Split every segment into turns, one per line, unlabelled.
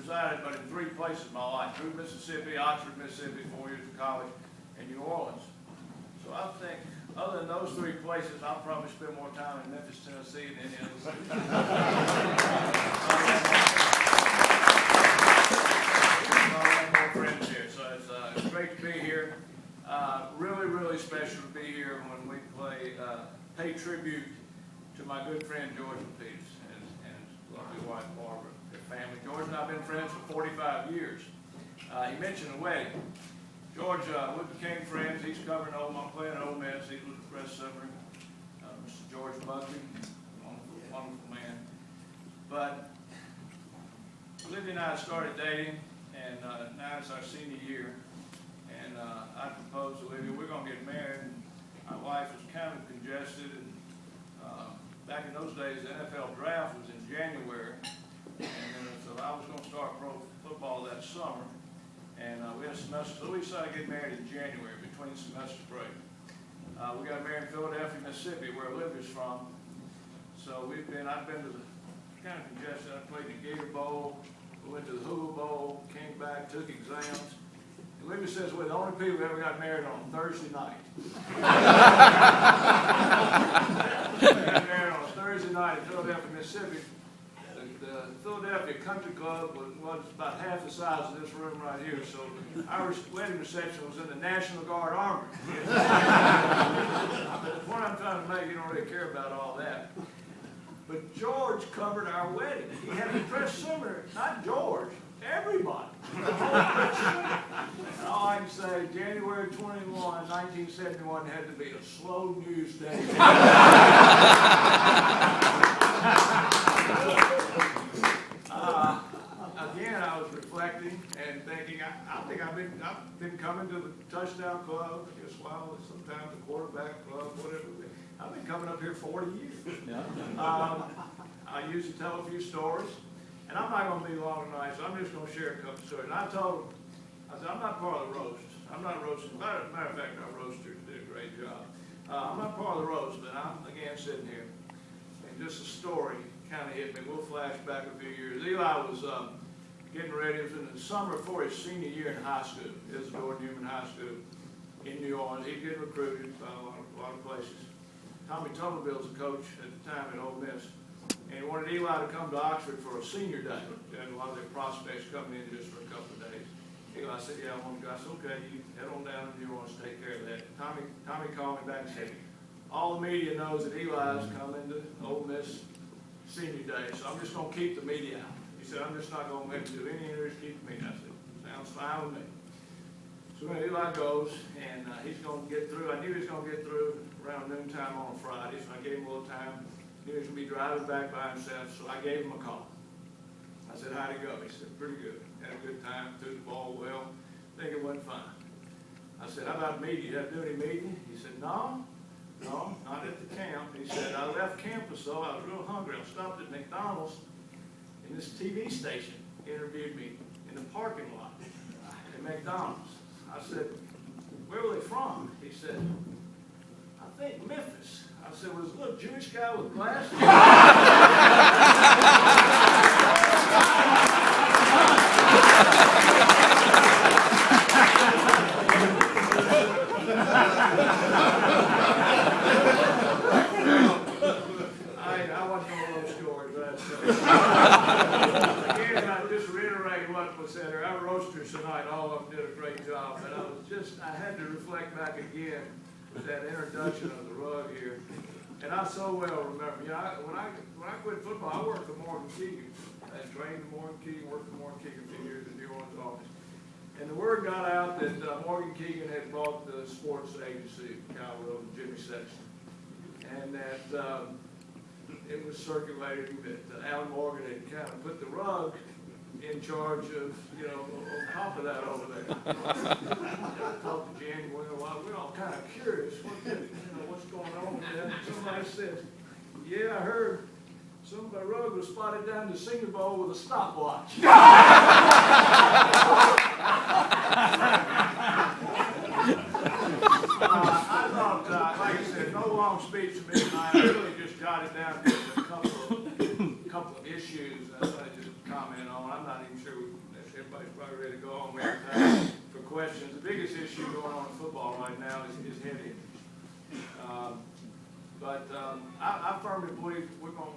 resided but in 3 places in my life: Truth, Mississippi, Oxford, Mississippi, 4 years of college, and New Orleans. So I think, other than those 3 places, I'll probably spend more time in Memphis, Tennessee than any other city. I have more friends here, so it's great to be here. Really, really special to be here when we pay tribute to my good friend George Lapides and his lovely wife Barbara, their family. George and I have been friends for 45 years. He mentioned a wedding. George, we became friends. He's covering I'm playing at Ole Miss. He was the press secretary, Mr. George Buckley, wonderful man. But Olivia and I started dating, and now it's our senior year. And I proposed to Olivia, we're going to get married. And my wife was kind of congested, and back in those days, the NFL draft was in January, and so I was going to start pro football that summer. And we had a semester, so we decided to get married in January between semester break. We got married in Philadelphia, Mississippi, where Olivia's from. So I've been to the kind of congested. I played in the Gator Bowl, we went to the Hula Bowl, came back, took exams. And Olivia says we're the only people who ever got married on Thursday night. We got married on a Thursday night in Philadelphia, Mississippi. The Philadelphia Country Club was about half the size of this room right here, so our wedding reception was in the National Guard Armory. But the point I'm trying to make, you don't really care about all that. But George covered our wedding. He had a press seminar, not George, everybody. And all I can say, January 21, 1971 had to be a slow news day. Again, I was reflecting and thinking, I think I've been coming to the touchdown club, I guess, well, sometimes the quarterback club, whatever. I've been coming up here 40 years. Yeah. I usually tell a few stories, and I'm not going to be long tonight, so I'm just going to share a couple stories. And I told him, I said, I'm not part of the roast. I'm not roasting. Matter of fact, our roasters did a great job. I'm not part of the roast, but I'm, again, sitting here. And just a story kind of hit me. We'll flash back a few years. Eli was getting ready. It was in the summer before his senior year in high school, Isidore Newman High School in New Orleans. He'd get recruited by a lot of places. Tommy Tuberville's the coach at the time at Ole Miss, and he wanted Eli to come to Oxford for a senior day. They had a lot of their prospects coming in just for a couple of days. Eli said, yeah, I want to go. I said, okay, you head on down to New Orleans, take care of that. Tommy called me back and said, all the media knows that Eli's coming to Ole Miss senior day, so I'm just going to keep the media out. He said, I'm just not going to let him do any interviews, keep the media. I said, sounds fine with me. So when Eli goes, and he's going to get through, I knew he was going to get through around noontime on a Friday, so I gave him a little time. He was going to be driving back by himself, so I gave him a call. I said, how'd it go? He said, pretty good. Had a good time, threw the ball well. I think it went fine. I said, how about meeting? Did I do any meeting? He said, no, not at the camp. He said, I left campus, though. I was real hungry. I stopped at McDonald's, and this TV station interviewed me in the parking lot at McDonald's. I said, where were they from? He said, I think Memphis. I said, was a little Jewish guy with glasses? I wasn't going to those stories. Again, I just reiterate what was said there. Our roasters tonight, all of them did a great job, but I had to reflect back again with that introduction of the rug here. And I so well remember, when I quit football, I worked for Morgan Keegan. I trained for Morgan Keegan, worked for Morgan Keegan for years in the New Orleans office. And the word got out that Morgan Keegan had bought the sports agency, Cal Will and Jimmy Sexton. And that it was circulating that Alan Morgan had kind of put the rug in charge of, on top of that over there. I talked to Jan, we're all kind of curious, what's going on with that. And somebody says, yeah, I heard somebody rug was spotted down the Senior Bowl with a stopwatch. I thought, like I said, no long speech for me tonight. I really just jotted down just a couple of issues I just comment on. I'm not even sure we probably ready to go home every time for questions. The biggest issue going on in football right now is head injuries. I firmly believe we're going,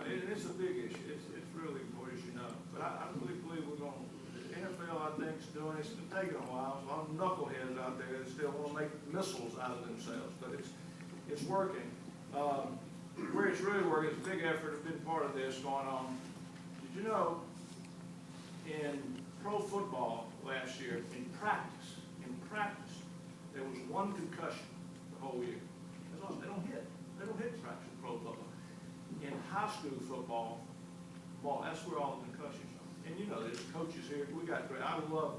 and it's a big issue. It's really important, as you know. But I really believe we're going. The NFL, I think, is doing. It's been taking a while. There's a lot of knuckleheads out there that still want to make missiles out of themselves, but it's working. Where it's really working, it's a big effort. I've been part of this going on. Did you know in pro football last year, in practice, there was one concussion the whole year. They don't hit. They don't hit practice in pro football. In high school football, that's where all the concussions are. And you know, there's coaches here. We got great. I love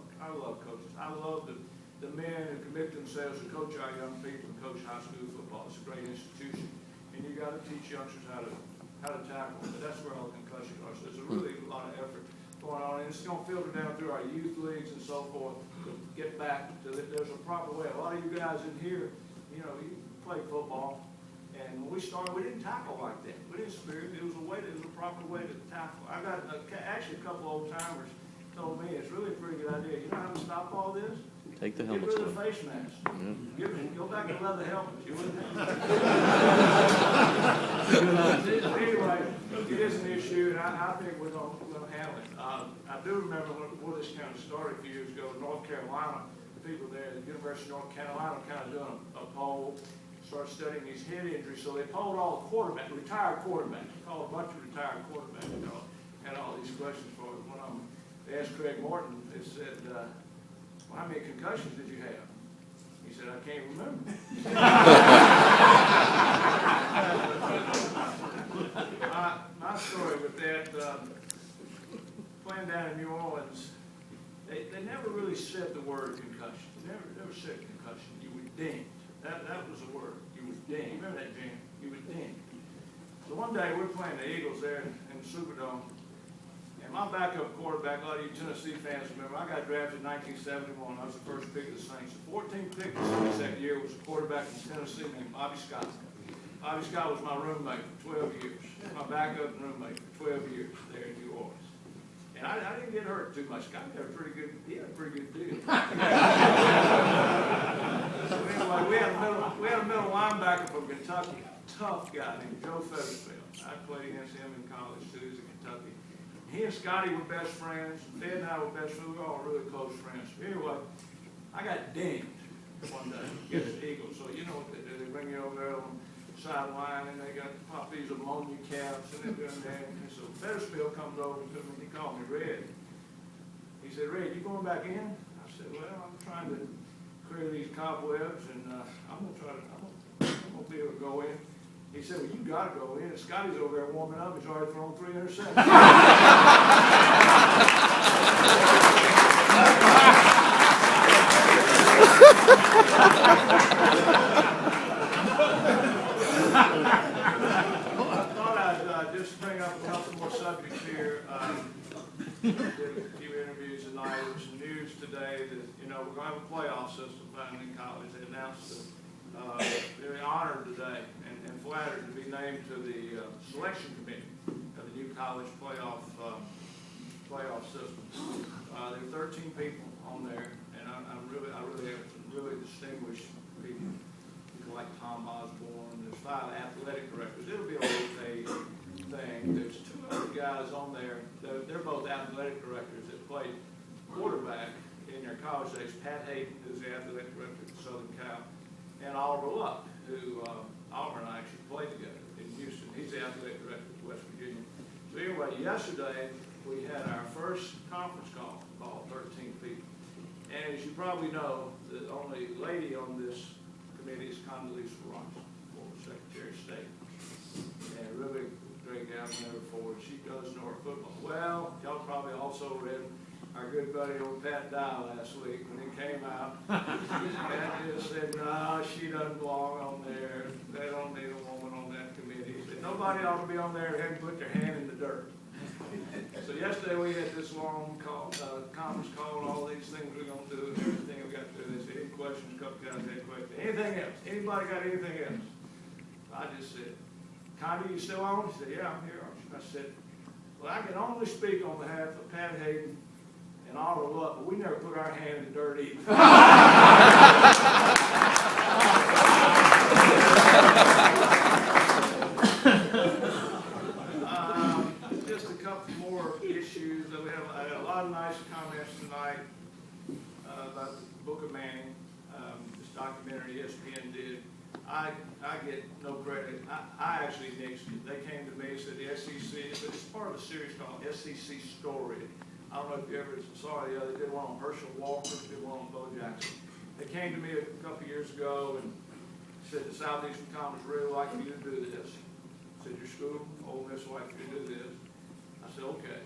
coaches. I love the men who commit themselves to coach our young people and coach high school football. It's a great institution, and you got to teach youngsters how to tackle. But that's where all the concussions are. So there's a really a lot of effort going on, and it's going to filter down through our youth leagues and so forth to get back to there's a proper way. A lot of you guys in here, you know, you play football. And when we started, we didn't tackle like that. We didn't spirit. It was a proper way to tackle. I got actually a couple old timers told me it's really a pretty good idea. You know how to stop all this?
Take the
Get
helmets
rid of
off.
the face mask. Go back to leather helmets. You wouldn't have. Anyway, it is an issue, and I think we're going to handle it. I do remember when this kind of started a few years ago in North Carolina. The people there at the University of North Carolina kind of doing a poll. Started studying these head injuries, so they polled all the quarterbacks, retired quarterbacks. They called a bunch of retired quarterbacks, you know, had all these questions for them. One of them, they asked Craig Morton, they said, well, how many concussions did you have? He said, I can't remember. My story with that, playing down in New Orleans, they never really said the word concussion. They never said concussion. You were dinged. That was the word. You was dinged. Remember that, Jim? You was dinged. So one day we're playing the Eagles there in the Superdome, and my backup quarterback, a lot of you Tennessee fans remember, I got drafted in 1971. I was the first pick of the Saints. The 14th pick of the Saints that year was a quarterback from Tennessee named Bobby Scott. Bobby Scott was my roommate for 12 years. My backup roommate for 12 years there in New Orleans. And I didn't get hurt too much. Scott had a pretty good deal. So anyway, we had a middle linebacker from Kentucky, tough guy named Joe Feathersfield. I played against him in college too. He's in Kentucky. He and Scotty were best friends. Ed and I were best friends. We were all really close friends. Anyway, I got dinged one day against the Eagles. So you know what they do? They bring you over there on the sideline and they got pop these ammonia caps and they're doing that. And so Feathersfield comes over to me and he called me Red. He said, Red, you going back in? I said, well, I'm trying to clear these cobwebs and I'm gonna be able to go in. He said, well, you got to go in. Scotty's over there warming up. He's already thrown 3 interceptions. I thought I'd just bring up a couple more subjects here. Did a few interviews tonight. There's some news today that, you know, we're going to have a playoff system finally in college. They announced it. Very honored today and flattered to be named to the selection committee of the new college playoff system. There are 13 people on there, and I really have some really distinguished people like Tom Osborne. There's 5 athletic directors. It'll be a rotating thing. There's 2 other guys on there. They're both athletic directors that played quarterback in their college days. Pat Hayden, who's the athletic director at Southern Cal, and Oliver Luck, who Oliver and I actually played together in Houston. He's the athletic director of West Virginia. So anyway, yesterday we had our first conference call of all 13 people. And as you probably know, the only lady on this committee is Condoleezza Rice, former Secretary of State. And really great gal, never forward. She does know her football. Well, y'all probably also read our good buddy old Pat Dye last week when he came out. Pat just said, no, she doesn't belong on there. They don't need a woman on that committee. He said, nobody ought to be on there who hadn't put their hand in the dirt. So yesterday we had this long call, conference call, and all these things we're going to do, and everything we got to do. They said, any questions? A couple guys had questions. Anything else? Anybody got anything else? I just said, Connie, you still on? He said, yeah, I'm here. I said, well, I can only speak on behalf of Pat Hayden and all the luck, but we never put our hand in the dirt either. Just a couple more issues. We have a lot of nice comments tonight about the Book of Manning, this documentary ESPN did. I get no credit. I actually nixed it. They came to me and said the SEC, it's part of a series called SEC Story. I don't know if you ever saw it. They did one on Herschel Walker, they did one on Bo Jackson. They came to me a couple years ago and said the Southeastern Conference really like you to do this. Said your school, Ole Miss, would like you to do this. I said, okay.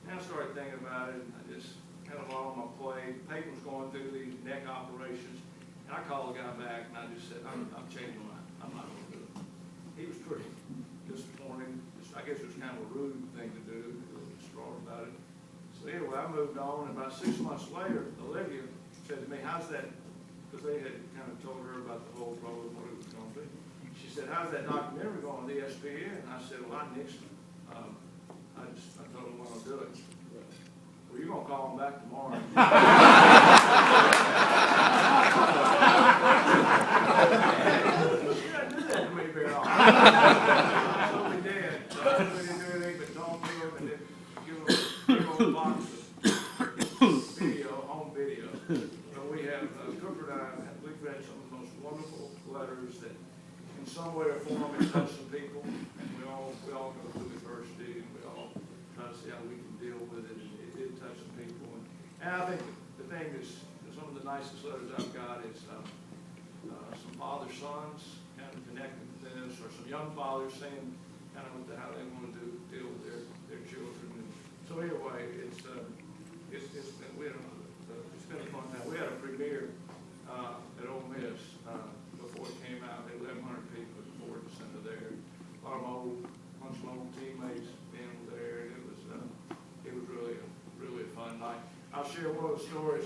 And I started thinking about it, and I just had a lot on my plate. Peyton was going through these neck operations, and I called the guy back, and I just said, I'm changing my mind. I'm not going to do it. He was pretty disappointed. I guess it was kind of a rude thing to do, a little distraught about it. So anyway, I moved on, and about 6 months later, Olivia said to me, how's that, because they had kind of told her about the whole program, what it was going to be. She said, how's that documentary going on ESPN? And I said, well, I nixed it. I told him I wasn't going to do it. Well, you're going to call him back tomorrow. She doesn't do that to me very often. So we did. We didn't do anything but talk to him and then give him a box of video, home video. So we have, Cooper and I, we've read some of the most wonderful letters that in some way or form it touched some people. And we all go through adversity, and we all try to see how we can deal with it. It did touch some people. And I think the thing is, some of the nicest letters I've got is some father-sons kind of connected to this, or some young fathers saying kind of how they want to deal with their children. And so anyway, it's been a fun time. We had a premiere at Ole Miss before it came out. 1,100 people at the Ford Center there. A lot of bunch of old teammates being there. It was really a fun night. I'll share one of the stories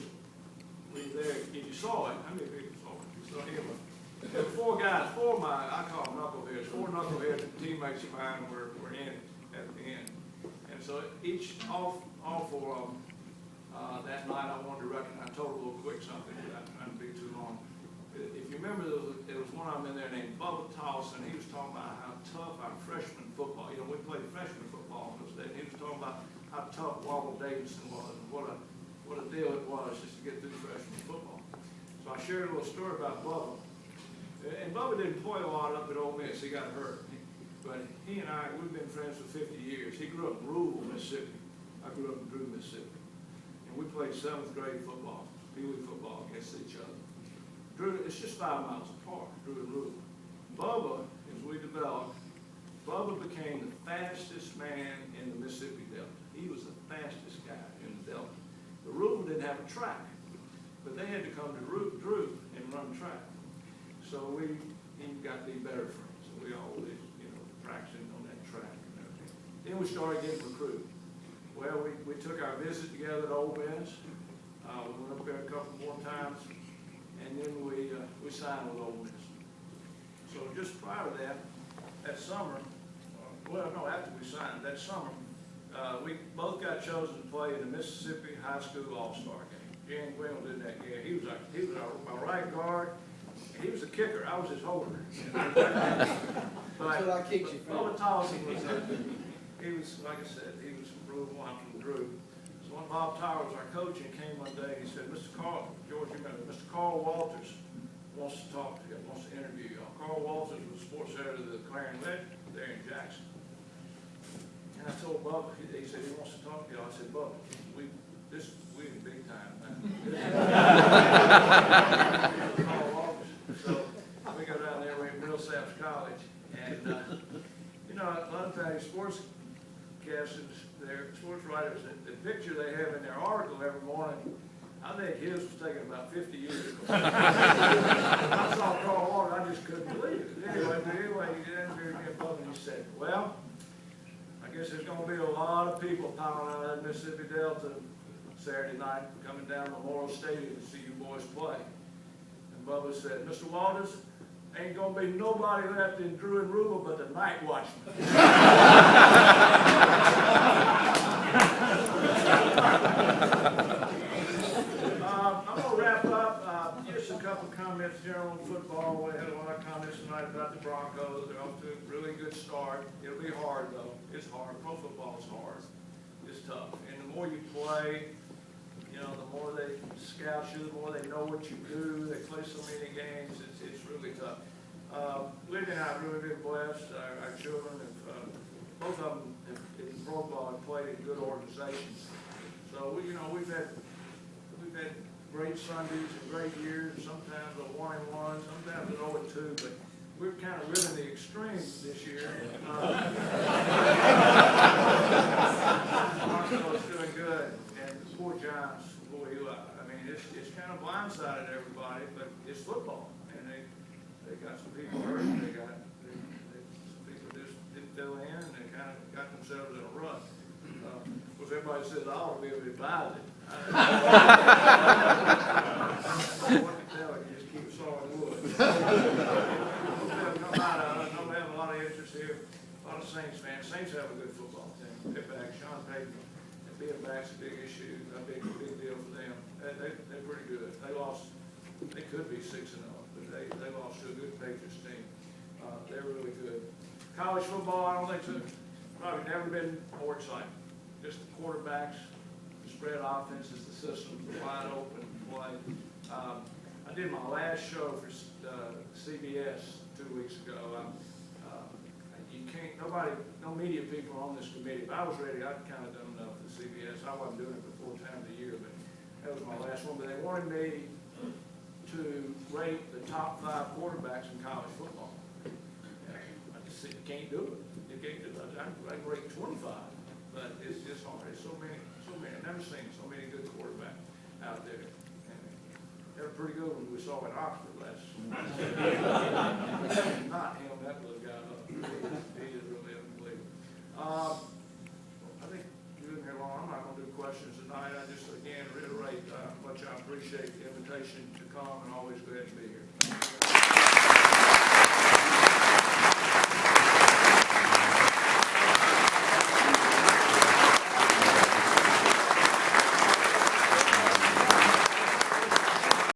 with you there. If you saw it, how many people saw it? You saw it anyway. There were four guys, I call them knuckleheads, four knuckleheads teammates of mine were in it at the end. And so all four of them, that night I wanted to recognize, I told a little quick something, but I didn't be too long. If you remember, there was one of them in there named Bubba Towson. He was talking about how tough our freshman football, we played freshman football in those days. He was talking about how tough Wobble Davidson was and what a deal it was just to get through freshman football. So I shared a little story about Bubba. And Bubba didn't play a lot up at Ole Miss. He got hurt. But he and I, we've been friends for 50 years. He grew up in rural Mississippi. I grew up in Drew, Mississippi. And we played 7th grade football, Pee Wee football against each other. Drew, it's just 5 miles apart, Drew and rural. Bubba, as we developed, Bubba became the fastest man in the Mississippi Delta. He was the fastest guy in the Delta. The rural didn't have a track, but they had to come to Drew and run track. So he got to be better friends. So we always, practicing on that track and everything. Then we started getting recruited. Well, we took our visit together to Ole Miss. We went up there a couple more times, and then we signed with Ole Miss. So just prior to that summer, after we signed, that summer, we both got chosen to play in the Mississippi High School All-Star game. Jan Gwynn did that game. He was our right guard. He was a kicker. I was his holder. But I kicked you. Bubba Towson was he was, like I said, he was from Rule 1 from Drew. So when Bob Tyler was our coach and came one day, he said, Mr. Carl Walters wants to talk to you, wants to interview you. Carl Walters was sports editor of the Clarion Ledger there in Jackson. And I told Bubba, he said he wants to talk to you. I said, Bubba, we in big time now. Carl Walters. So we go down there, we're in Millsaps College, and a lot of times sports writers, the picture they have in their article every morning, I think his was taken about 50 years ago. I saw Carl Walters, I just couldn't believe it. Anyway, he interviewed me and he said, well, I guess there's going to be a lot of people piling out of that Mississippi Delta Saturday night coming down Memorial Stadium to see you boys play. And Bubba said, Mr. Walters, ain't going to be nobody left in Drew and Rubel but the night watchman. I'm gonna wrap up, just a couple comments here on football. We had a lot of comments tonight about the Broncos. They're off to a really good start. It'll be hard though. It's hard. Pro football is hard. It's tough. And the more you play, you know, the more they scout you, the more they know what you do. They play so many games. It's really tough. Libby and I have really been blessed. Our children have, both of them in pro football have played in good organizations. So we've had great Sundays and great years. Sometimes a 1-1, sometimes an 0-2, but we're kind of living the extremes this year. Arsenal's doing good, and the poor Giants, boy, I mean, it's kind of blindsided everybody, but it's football, and they got some people hurt. They some people just didn't fill in, and they kind of got themselves in a rut. Of course, everybody says I ought to be able to advise it. I don't know what to tell you. Just keep sawing wood. I know we have a lot of interest here. A lot of Saints fans. Saints have a good football team. They're back. Sean Payton being back's a big issue. A big deal for them. They're pretty good. They could be 6-0, but they lost to a good Patriots team. They're really good. College football, I don't think so. Probably never been more exciting. Just the quarterbacks, the spread offenses, the systems, the wide open play. I did my last show for CBS 2 weeks ago. No media people on this committee, but I was ready. I'd kind of done enough for CBS. I wasn't doing it for 4 times a year, but that was my last one. But they wanted me to rate the top 5 quarterbacks in college football. I just said, you can't do it. You can't do it. I can rate 25, but it's just hard. There's so many. I've never seen so many good quarterbacks out there. And they were pretty good when we saw at Oxford last. Not him, that little guy. He is really unbelievable. I think you've been here long. I'm not going to do questions tonight. I just, again, reiterate how much I appreciate the invitation to come and always glad to be here.